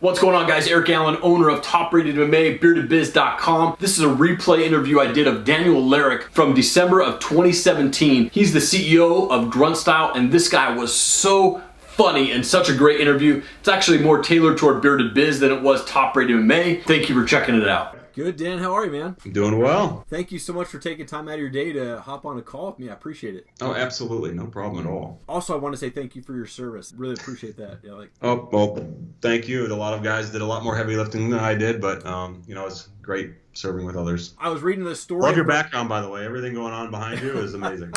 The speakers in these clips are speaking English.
What's going on, guys? Eric Allen, owner of Top Rated MMA, BeardedBiz.com. This is a replay interview I did of Daniel Alarik from December of 2017. He's the CEO of Grunt Style, and this guy was so funny and such a great interview. It's actually more tailored toward Bearded Biz than it was Top Rated MMA. Thank you for checking it out. Good, Dan. How are you, man? I'm doing well. Thank you so much for taking time out of your day to hop on a call with me. I appreciate it. Oh, absolutely. No problem at all. Also, I want to say thank you for your service. Really appreciate that. Oh, well, thank you. A lot of guys did a lot more heavy lifting than I did, but, it's great serving with others. I was reading this story. Love your background, by the way. Everything going on behind you is amazing.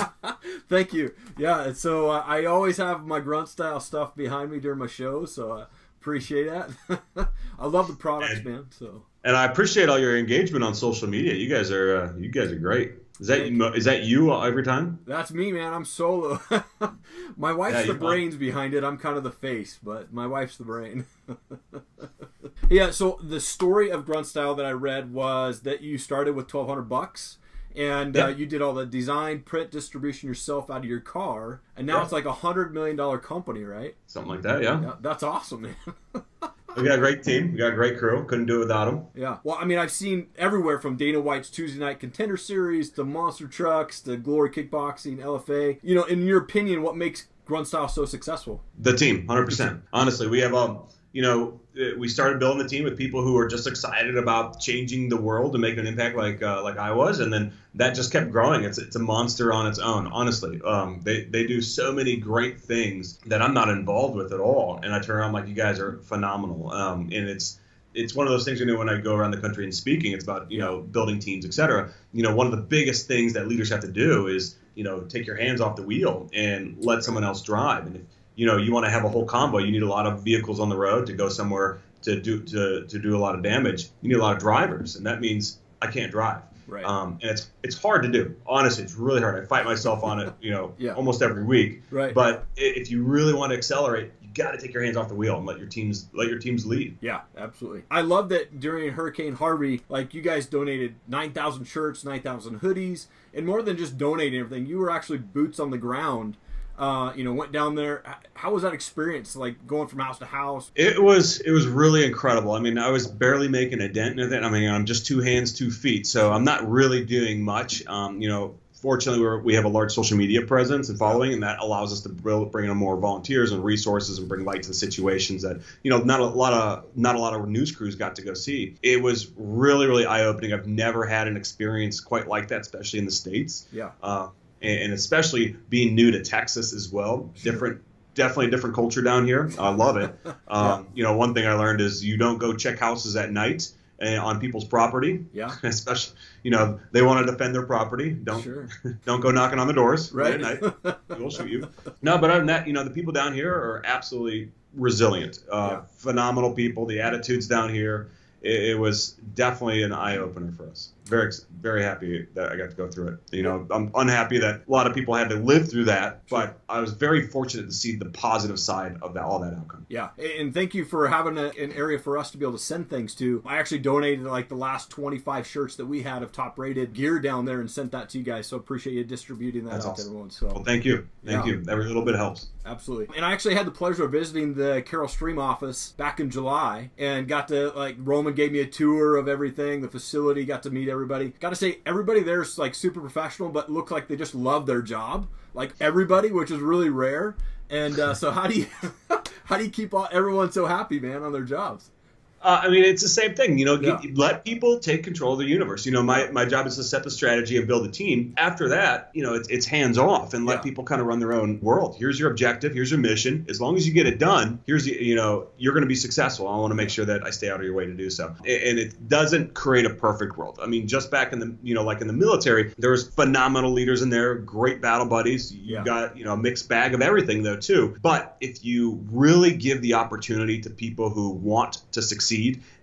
Thank you. Yeah, and so I always have my Grunt Style stuff behind me during my show, so appreciate that. I love the products, man. And I appreciate all your engagement on social media. You guys are great. Is that you every time? That's me, man. I'm solo. My wife's the brains behind it. I'm kind of the face, but my wife's the brain. Yeah. So the story of Grunt Style that I read was that you started with $1,200. And you did all the design, print, distribution yourself out of your car, and now it's like $100 million company, right? Something like that, yeah. That's awesome, man. We got a great team. We got a great crew. Couldn't do it without them. Yeah. Well, I mean, I've seen everywhere from Dana White's Tuesday Night Contender Series to Monster Trucks to Glory Kickboxing, LFA. In your opinion, what makes Grunt Style so successful? The team, 100%. Honestly, we have we started building the team with people who were just excited about changing the world and making an impact like I was, and then that just kept growing. It's a monster on its own, honestly. They do so many great things that I'm not involved with at all, and I turn around like, you guys are phenomenal. And it's one of those things, when I go around the country and speaking, it's about building teams, etc. One of the biggest things that leaders have to do is take your hands off the wheel and let someone else drive. And if you want to have a whole combo, you need a lot of vehicles on the road to go somewhere to do a lot of damage. You need a lot of drivers, and that means I can't drive. Right. And it's hard to do. Honestly, it's really hard. I fight myself on it, almost every week. Right. But if you really want to accelerate, you got to take your hands off the wheel and let your teams lead. Yeah, absolutely. I love that during Hurricane Harvey, like, you guys donated 9,000 shirts, 9,000 hoodies, and more than just donating everything, you were actually boots on the ground. Went down there. How was that experience, like going from house to house? It was really incredible. I mean, I was barely making a dent in it. I mean, I'm just 2 hands, 2 feet, so I'm not really doing much. Fortunately, we have a large social media presence and following, and that allows us to bring in more volunteers and resources and bring light to the situations that not a lot of news crews got to go see. It was really, really eye-opening. I've never had an experience quite like that, especially in the States. Yeah. And especially being new to Texas as well. Sure. Definitely a different culture down here. I love it. One thing I learned is you don't go check houses at night on people's property. Yeah. Especially, they want to defend their property. Don't go knocking on the doors right at night. We'll shoot you. No, but other than that, the people down here are absolutely resilient. Phenomenal people. The attitudes down here. It was definitely an eye-opener for us. Very, very happy that I got to go through it. I'm unhappy that a lot of people had to live through that, but I was very fortunate to see the positive side of all that outcome. Yeah, and thank you for having an area for us to be able to send things to. I actually donated like the last 25 shirts that we had of Top Rated gear down there and sent that to you guys, so appreciate you distributing that out to everyone. So, well, thank you. Thank you. Every little bit helps. Absolutely. And I actually had the pleasure of visiting the Carol Stream office back in July and got to, Roman gave me a tour of everything, the facility, got to meet everybody. Got to say, everybody there's super professional, but look like they just love their job. Like everybody, which is really rare. And so how do you keep everyone so happy, man, on their jobs? It's the same thing. Let people take control of the universe. My job is to set the strategy and build a team. After that, it's hands off and let people kind of run their own world. Here's your objective. Here's your mission. As long as you get it done, you're going to be successful. I want to make sure that I stay out of your way to do so. And it doesn't create a perfect world. I mean, just back in the, like in the military, there was phenomenal leaders in there, great battle buddies. You got, a mixed bag of everything though too. But if you really give the opportunity to people who want to succeed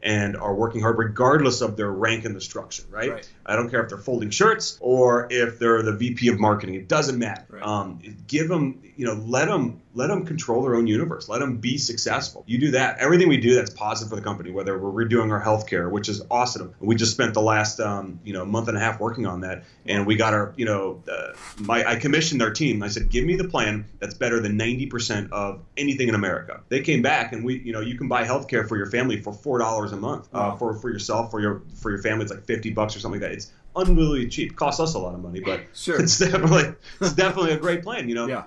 and are working hard regardless of their rank in the structure, right? I don't care if they're folding shirts or if they're the VP of marketing. It doesn't matter. Right. Give them, let them let them control their own universe. Let them be successful. You do that. Everything we do that's positive for the company, whether we're redoing our healthcare, which is awesome. We just spent the last month and a half working on that, and we got our I commissioned their team. I said, give me the plan that's better than 90% of anything in America. They came back, and you can buy healthcare for your family for $4 a month. For yourself, for your family, it's like $50 or something like that. It's unbelievably cheap. It costs us a lot of money, but sure. it's definitely a great plan, Yeah.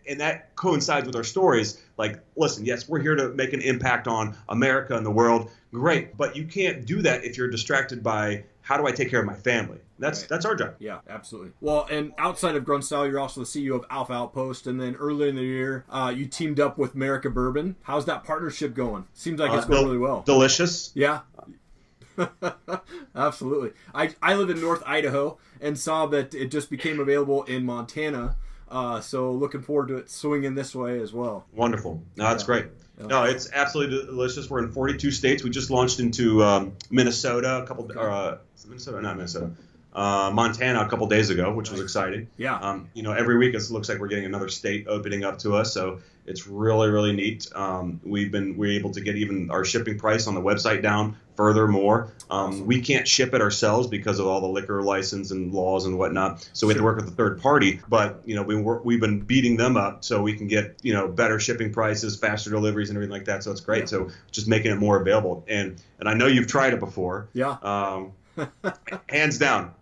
And that coincides with our stories. Like, listen, yes, we're here to make an impact on America and the world. Great, but you can't do that if you're distracted by how do I take care of my family. That's our job. Yeah, absolutely. Well, and outside of Grunt Style, you're also the CEO of Alpha Outpost, and then earlier in the year, you teamed up with America Bourbon. How's that partnership going? Seems like it's going really well. Delicious. Yeah. Absolutely. I live in North Idaho and saw that it just became available in Montana. So looking forward to it swinging this way as well. Wonderful. No, that's great. No, it's absolutely delicious. We're in 42 states. We just launched into Minnesota Montana a couple days ago, which was exciting. Yeah. Every week it looks like we're getting another state opening up to us, so it's really, really neat. We're able to get even our shipping price on the website down furthermore. We can't ship it ourselves because of all the liquor license and laws and whatnot, so we have to work with a third party. But we've been beating them up so we can get better shipping prices, faster deliveries, and everything like that. So it's great. Yeah. So just making it more available. And I know you've tried it before. Yeah. Hands down,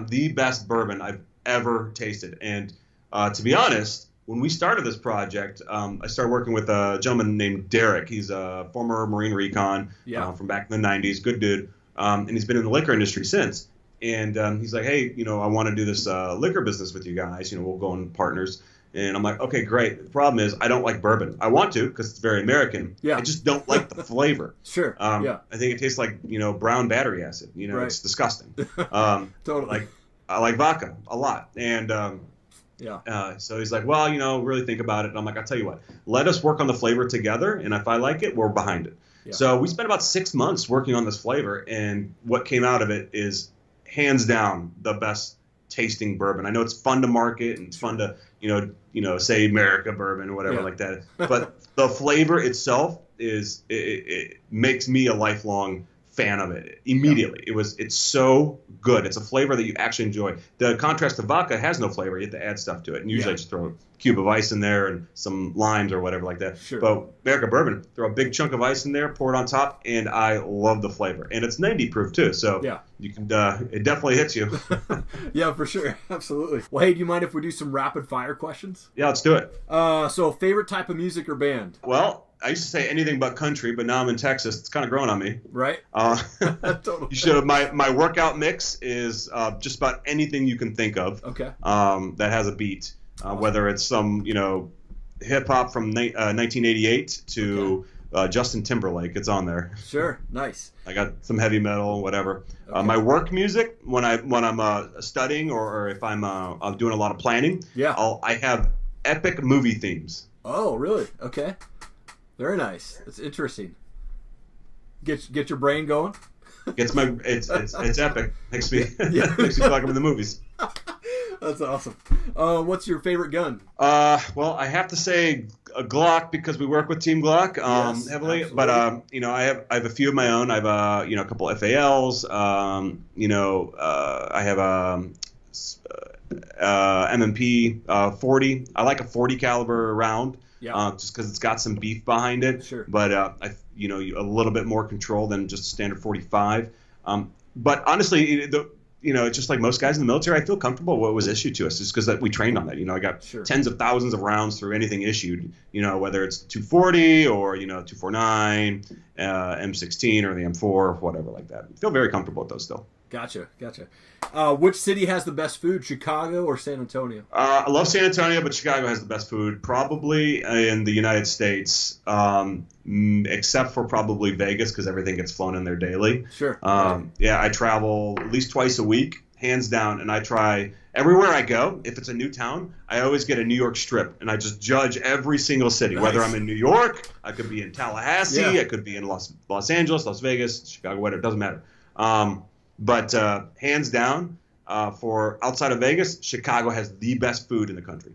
the best bourbon I've ever tasted. And to be honest, when we started this project, I started working with a gentleman named Derek. He's a former Marine Recon from back in the 90s, good dude, and he's been in the liquor industry since. And he's like, hey, I want to do this liquor business with you guys. We'll go in partners. And I'm like, okay, great. The problem is I don't like bourbon. I want to because it's very American. Yeah. I just don't like the flavor. Sure. I think it tastes like, brown battery acid. Right. It's disgusting. Totally. I like vodka a lot. And yeah. So he's like, well, really think about it. And I'm like, I'll tell you what, let us work on the flavor together. And if I like it, we're behind it. Yeah. So we spent about 6 months working on this flavor. And what came out of it is hands down the best tasting bourbon. I know it's fun to market and it's fun to, say America Bourbon or whatever like that. But the flavor itself it makes me a lifelong fan of it immediately. Yeah. It's so good. It's a flavor that you actually enjoy. The contrast to vodka has no flavor. You have to add stuff to it. And usually I just throw a cube of ice in there and some limes or whatever like that. Sure. But America Bourbon, throw a big chunk of ice in there, pour it on top, and I love the flavor. And it's 90 proof too, so you can it definitely hits you. Yeah, for sure. Absolutely. Well, hey, do you mind if we do some rapid fire questions? Yeah, let's do it. So favorite type of music or band? Well, I used to say anything but country, but now I'm in Texas. It's kind of growing on me. Right. Totally. You should. My workout mix is just about anything you can think of. Okay. That has a beat, whether it's some hip hop from 1988 to Justin Timberlake. It's on there. Sure. Nice. I got some heavy metal, whatever. Okay. My work music when I'm studying or if I'm doing a lot of planning. Yeah. I have epic movie themes. Oh, really? Okay. Very nice. It's interesting. Get your brain going. It's epic. Makes me feel like I'm in the movies. That's awesome. What's your favorite gun? Well, I have to say a Glock because we work with Team Glock heavily. Absolutely. But I have a few of my own. I have a couple FALs. I have M&P 40. I like a 40 caliber round. Yeah. Just because it's got some beef behind it. Sure. But a little bit more control than just a standard 45. But honestly, it's just like most guys in the military. I feel comfortable what was issued to us just because we trained on that. I got tens of thousands of rounds through anything issued. Whether it's 240 or 249, M16 or the M4 or whatever like that. I feel very comfortable with those still. Gotcha. Which city has the best food, Chicago or San Antonio? I love San Antonio, but Chicago has the best food, probably in the United States, except for probably Vegas because everything gets flown in there daily. Sure. Yeah, I travel at least twice a week, hands down, and I try everywhere I go. If it's a new town, I always get a New York strip, and I just judge every single city. Nice. Whether I'm in New York, I could be in Tallahassee, I could be in Los Angeles, Las Vegas, Chicago, whatever. It doesn't matter. But hands down, for outside of Vegas, Chicago has the best food in the country.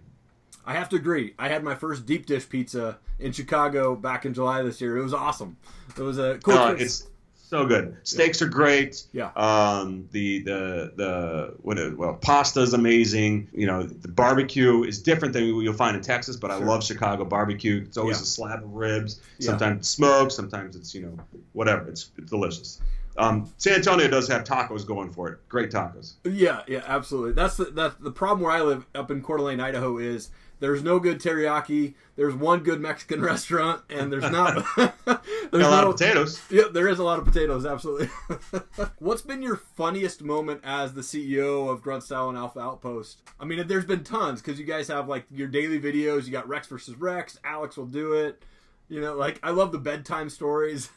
I have to agree. I had my first deep dish pizza in Chicago back in July this year. It was awesome. It was a cool experience. It's so good. Steaks are great. Yeah. Pasta is amazing. You know, the barbecue is different than what you'll find in Texas, but I love Chicago barbecue. It's always a slab of ribs. Sometimes it's smoked. Sometimes it's, whatever. It's delicious. San Antonio does have tacos going for it. Great tacos. Yeah, absolutely. That's the problem where I live up in Coeur d'Alene, Idaho is there's no good teriyaki. There's one good Mexican restaurant, and there's not. There's a lot of potatoes. Yeah, there is a lot of potatoes, absolutely. What's been your funniest moment as the CEO of Grunt Style and Alpha Outpost? I mean, there's been tons, because you guys have, like, your daily videos. You got Rex versus Rex. Alex will do it. I love the bedtime stories.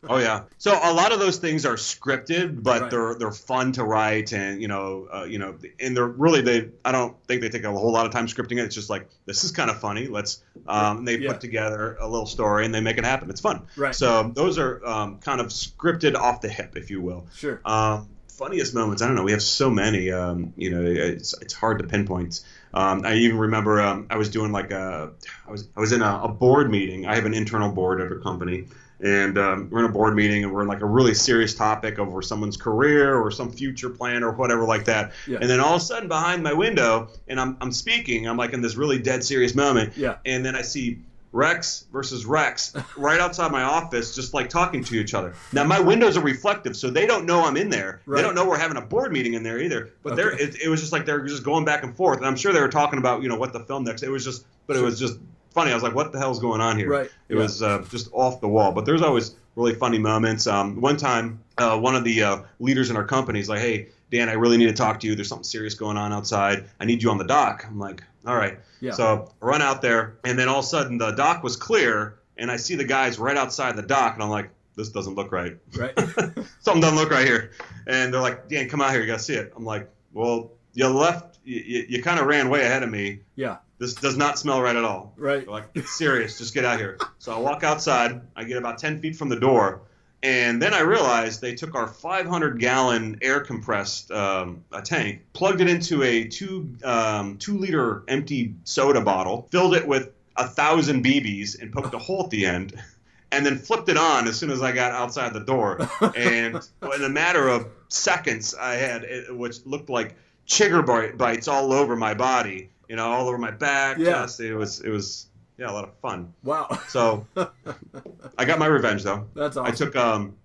Oh yeah. So a lot of those things are scripted, but they're fun to write, and and they're really I don't think they take a whole lot of time scripting it. It's just like, this is kind of funny. Let's they put together a little story and they make it happen. It's fun. Right. So those are kind of scripted off the hip, if you will. Sure. Funniest moments, I don't know. We have so many. It's hard to pinpoint. I even remember I was doing I was in a board meeting. I have an internal board at a company, and we're in a board meeting, and we're in like a really serious topic over someone's career or some future plan or whatever like that. Yeah. And then all of a sudden, behind my window, and I'm speaking, I'm like in this really dead serious moment. Yeah. And then I see Rex versus Rex right outside my office, just like talking to each other. Now my windows are reflective, so they don't know I'm in there. Right. They don't know we're having a board meeting in there either. But it was just like they're just going back and forth, and I'm sure they were talking about what the film next. It was just funny. I was like, what the hell's going on here? Right. It was just off the wall. But there's always really funny moments. One time, one of the leaders in our company is like, hey, Dan, I really need to talk to you. There's something serious going on outside. I need you on the dock. I'm like, all right. Yeah. So I run out there, and then all of a sudden the dock was clear, and I see the guys right outside the dock, and I'm like, this doesn't look right. Right. Something doesn't look right here. And they're like, Dan, come out here. You got to see it. I'm like, well, you left. You kind of ran way ahead of me. Yeah. This does not smell right at all. Right. They're like, it's serious. Just get out here. So I walk outside. I get about 10 feet from the door. And then I realized they took our 500-gallon air-compressed tank, plugged it into a 2-liter empty soda bottle, filled it with 1,000 BBs, and poked a hole at the end, and then flipped it on as soon as I got outside the door. And in a matter of seconds, I had which looked like chigger bites all over my body, all over my back, chest. It was. Yeah, a lot of fun. Wow. So I got my revenge, though. That's awesome. I took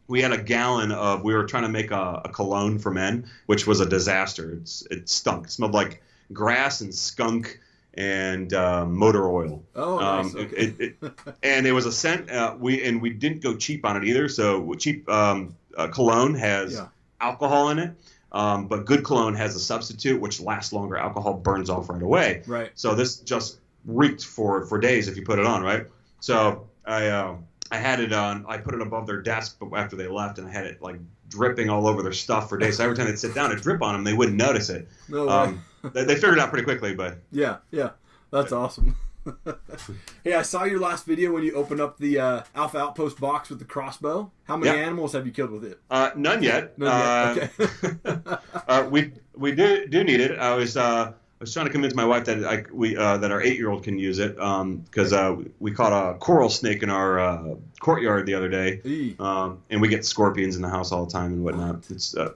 we had a gallon of, we were trying to make a cologne for men, which was a disaster. It stunk. It smelled like grass and skunk and motor oil. Oh, nice. Okay. And it was a scent. We didn't go cheap on it either. So cheap cologne has alcohol in it. But good cologne has a substitute, which lasts longer. Alcohol burns off right away. Right. So this just reeked for days if you put it on, right? So I had it on. I put it above their desk after they left, and I had it like dripping all over their stuff for days. So every time they'd sit down, it'd drip on them. They wouldn't notice it. No way. They figured it out pretty quickly, but yeah, that's awesome. Hey, I saw your last video when you opened up the Alpha Outpost box with the crossbow. How many animals have you killed with it? None yet. None yet. Okay. We do need it. I was trying to convince my wife that that our 8-year-old can use it because we caught a coral snake in our courtyard the other day, and we get scorpions in the house all the time and whatnot.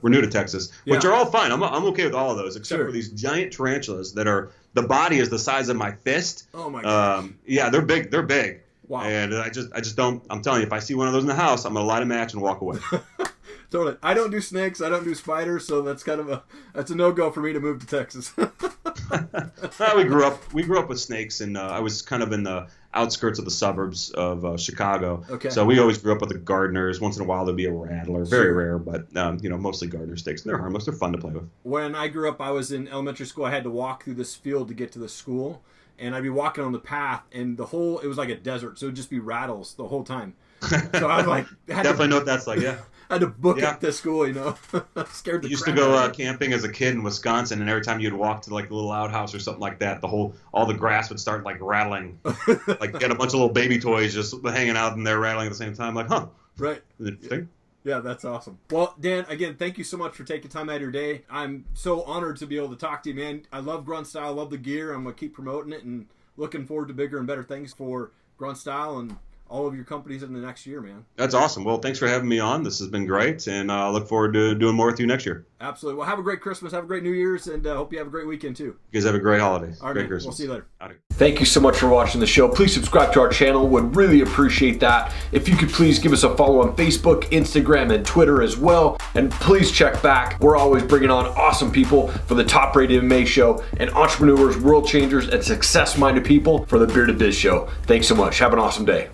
We're new to Texas, which are all fine. I'm okay with all of those except for these giant tarantulas that are the body is the size of my fist. Oh my gosh. Yeah, they're big. They're big. Wow. And I just don't. I'm telling you, if I see one of those in the house, I'm gonna light a match and walk away. Totally. I don't do snakes. I don't do spiders, so that's kind of a no-go for me to move to Texas. We grew up with snakes, and I was kind of in the outskirts of the suburbs of Chicago. Okay. So we always grew up with the gardeners. Once in a while there'd be a rattler, very rare, but mostly gardener snakes. And they're harmless. They're fun to play with. When I grew up, I was in elementary school. I had to walk through this field to get to the school, and I'd be walking on the path, and it was like a desert, so it'd just be rattles the whole time. So I was like, definitely know what that's like. Yeah. I had to book up this school, Scared the used to go camping as a kid in Wisconsin, and every time you'd walk to like a little outhouse or something like that, all the grass would start like rattling. Like you had a bunch of little baby toys just hanging out and they're rattling at the same time. Like, huh? Right. Interesting. Yeah, that's awesome. Well, Dan, again, thank you so much for taking time out of your day. I'm so honored to be able to talk to you, man. I love Grunt Style, I love the gear. I'm going to keep promoting it and looking forward to bigger and better things for Grunt Style and all of your companies in the next year, man. That's awesome. Well, thanks for having me on. This has been great, and I look forward to doing more with you next year. Absolutely. Well, have a great Christmas, have a great New Year's, and hope you have a great weekend too. You guys have a great holiday. All right, Great man. Christmas. We'll see you later. Howdy. Thank you so much for watching the show. Please subscribe to our channel. Would really appreciate that. If you could please give us a follow on Facebook, Instagram, and Twitter as well. And please check back. We're always bringing on awesome people for the Top Rated MMA Show and entrepreneurs, world changers, and success-minded people for the Bearded Biz Show. Thanks so much. Have an awesome day.